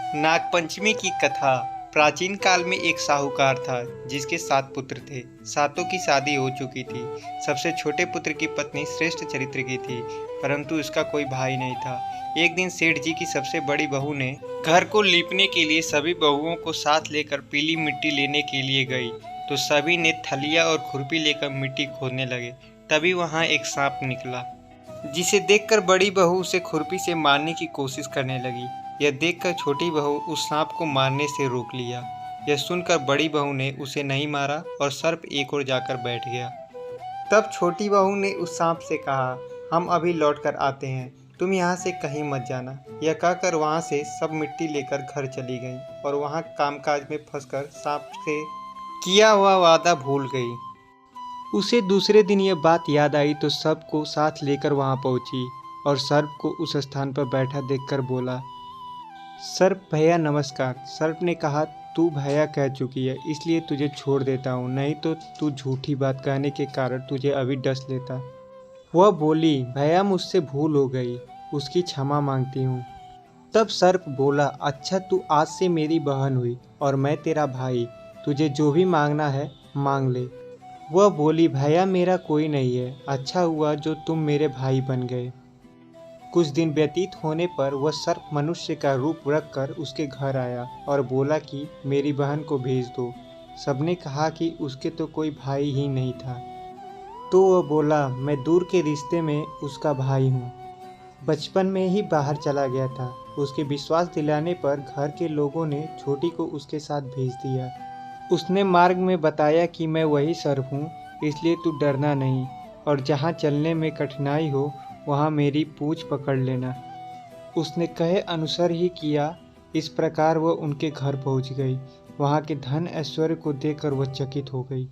नागपंचमी की कथा। प्राचीन काल में एक साहूकार था जिसके 7 पुत्र थे। सातों की शादी हो चुकी थी। सबसे छोटे पुत्र की पत्नी श्रेष्ठ चरित्र की थी, परंतु उसका कोई भाई नहीं था। एक दिन सेठ जी की सबसे बड़ी बहू ने घर को लीपने के लिए सभी बहुओं को साथ लेकर पीली मिट्टी लेने के लिए गई, तो सभी ने थलिया और खुरपी लेकर मिट्टी खोदने लगे। तभी वहां एक सांप निकला, जिसे देखकर बड़ी बहू उसे खुरपी से मारने की कोशिश करने लगी। यह देखकर छोटी बहू उस सांप को मारने से रोक लिया। यह सुनकर बड़ी बहू ने उसे नहीं मारा और सर्प एक ओर जाकर बैठ गया। तब छोटी बहू ने उस सांप से कहा, हम अभी लौट कर आते हैं, तुम यहाँ से कहीं मत जाना। यह कहकर वहाँ से सब मिट्टी लेकर घर चली गई और वहाँ कामकाज में फंसकर सांप से किया हुआ वादा भूल गई। उसे दूसरे दिन यह बात याद आई तो सबको साथ लेकर वहां पहुंची और सर्प को उस स्थान पर बैठा देखकर बोला, सर्प भैया नमस्कार। सर्प ने कहा, तू भैया कह चुकी है इसलिए तुझे छोड़ देता हूँ, नहीं तो तू झूठी बात कहने के कारण तुझे अभी डस लेता। वह बोली, भैया मुझसे भूल हो गई, उसकी क्षमा मांगती हूँ। तब सर्प बोला, अच्छा तू आज से मेरी बहन हुई और मैं तेरा भाई, तुझे जो भी मांगना है मांग ले। वह बोली, भैया मेरा कोई नहीं है, अच्छा हुआ जो तुम मेरे भाई बन गए। कुछ दिन व्यतीत होने पर वह सर्प मनुष्य का रूप रखकर उसके घर आया और बोला कि मेरी बहन को भेज दो। सबने कहा कि उसके तो कोई भाई ही नहीं था। तो वह बोला, मैं दूर के रिश्ते में उसका भाई हूँ, बचपन में ही बाहर चला गया था। उसके विश्वास दिलाने पर घर के लोगों ने छोटी को उसके साथ भेज दिया। उसने मार्ग में बताया कि मैं वही सर्प हूँ, इसलिए तू डरना नहीं और जहाँ चलने में कठिनाई हो वहाँ मेरी पूँछ पकड़ लेना। उसने कहे अनुसार ही किया। इस प्रकार वह उनके घर पहुँच गई। वहाँ के धन ऐश्वर्य को देखकर वह चकित हो गई।